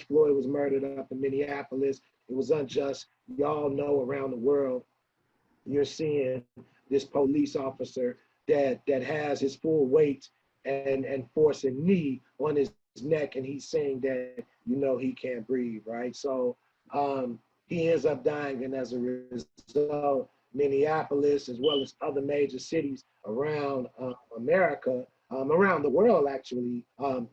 George Floyd was murdered up in Minneapolis. It was unjust. Y'all know around the world, you're seeing this police officer that has his full weight and force and knee on his neck, and he's saying that, you know, he can't breathe, right? So he ends up dying, and as a result, Minneapolis, as well as other major cities around America, around the world, actually,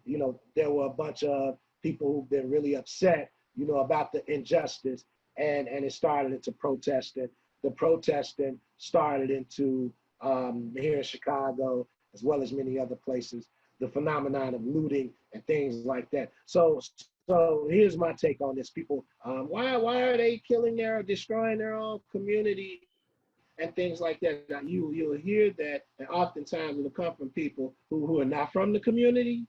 you know, there were a bunch of people who've been really upset, you know, about the injustice, and it started into protesting. The protesting started into here in Chicago, as well as many other places, the phenomenon of looting and things like that. So here's my take on this. People, why are they killing destroying their own community and things like that? Now, you'll hear that, and oftentimes it'll come from people who are not from the community.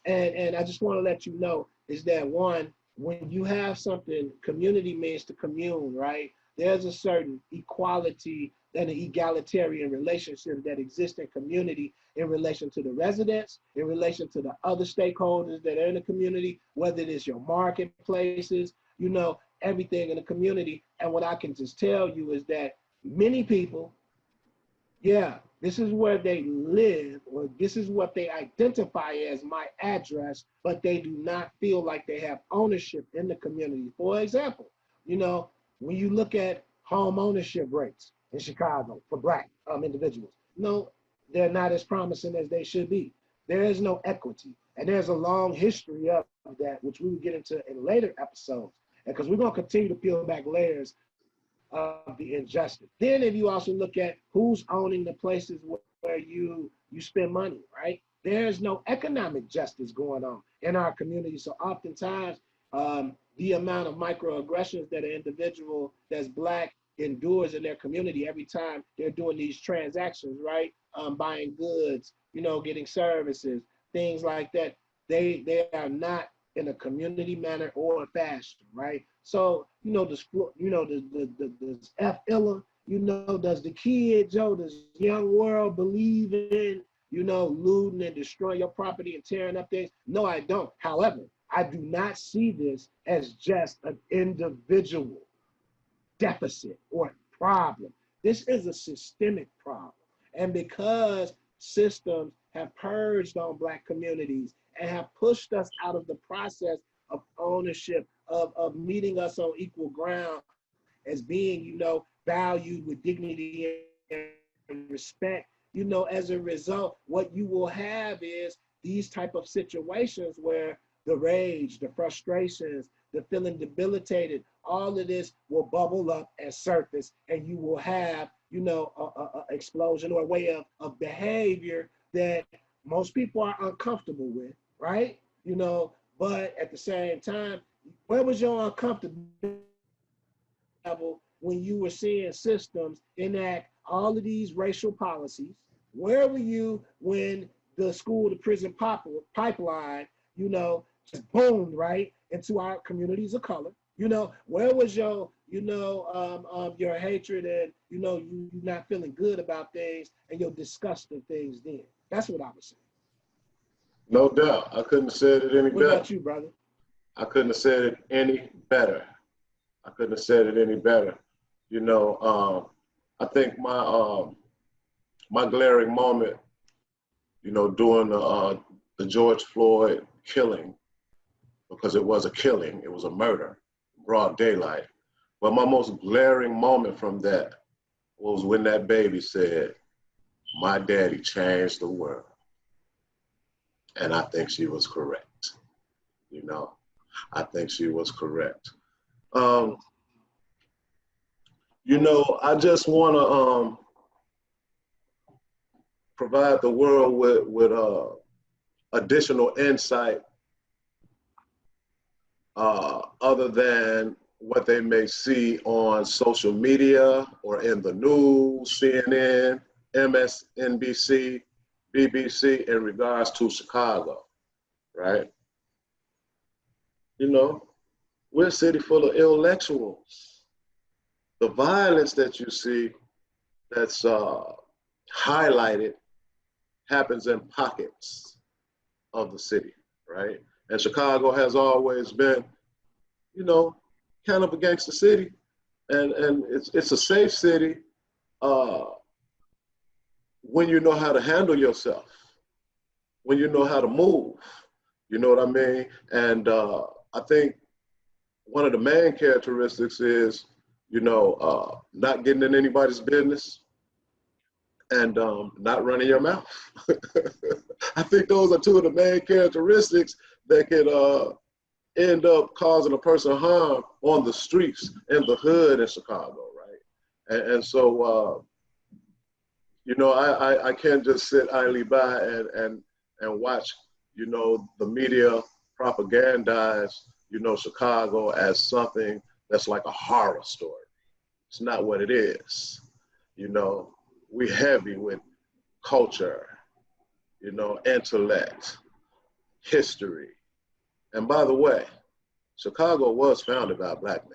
And I just want to let you know is that, one, when you have something, community means to commune, right? There's a certain equality and an egalitarian relationship that exists in community in relation to the residents, in relation to the other stakeholders that are in the community, whether it is your marketplaces, you know, everything in the community. And what I can just tell you is that many people, yeah, this is where they live, or this is what they identify as my address, but they do not feel like they have ownership in the community. For example, you know, when you look at home ownership rates in Chicago for Black individuals, no, they're not as promising as they should be. There is no equity. And there's a long history of that, which we will get into in later episodes. And because we're going to continue to peel back layers of the injustice. Then if you also look at who's owning the places where you spend money, right? There's no economic justice going on in our community. So oftentimes, the amount of microaggressions that an individual that's Black endures in their community every time they're doing these transactions, right? Buying goods, you know, getting services, things like that. They are not in a community manner or fashion, right? So, you know, does F Illa, you know, does the kid, Joe, does young world believe in, you know, looting and destroying your property and tearing up things? No, I don't. However, I do not see this as just an individual deficit or problem. This is a systemic problem. And because systems have purged on Black communities and have pushed us out of the process of ownership, of meeting us on equal ground as being, you know, valued with dignity and respect, you know, as a result, what you will have is these type of situations where the rage, the frustrations, the feeling debilitated, all of this will bubble up and surface, and you will have, you know, a explosion or a way of behavior that most people are uncomfortable with, right? You know, but at the same time, where was your uncomfortable level when you were seeing systems enact all of these racial policies? Where were you when the school to prison pipeline, you know, just boomed right into our communities of color? You know, where was your, you know, your hatred and, you know, you not feeling good about things and your disgust of things then? That's what I was saying. No doubt. I couldn't have said it any better. What about you, brother? I couldn't have said it any better. I couldn't have said it any better. You know, I think my glaring moment, you know, during the George Floyd killing, because it was a killing, it was a murder, broad daylight. But my most glaring moment from that was when that baby said, "My daddy changed the world." And I think she was correct. You know, I think she was correct. You know, I just want to provide the world with additional insight other than what they may see on social media or in the news, CNN, MSNBC, BBC, in regards to Chicago, right? You know, we're a city full of intellectuals. The violence that you see that's highlighted happens in pockets of the city, right? And Chicago has always been you know, kind of a gangster city, and it's a safe city uh, when you know how to handle yourself, when you know how to move. You know what I mean? And I think one of the main characteristics is, not getting in anybody's business and not running your mouth. I think those are two of the main characteristics that could end up causing a person harm on the streets in the hood in Chicago, right? And so, I can't just sit idly by and watch, the media propagandize, Chicago as something that's like a horror story. It's not what it is. You know, we heavy with culture, intellect, history. And by the way, Chicago was founded by Black men.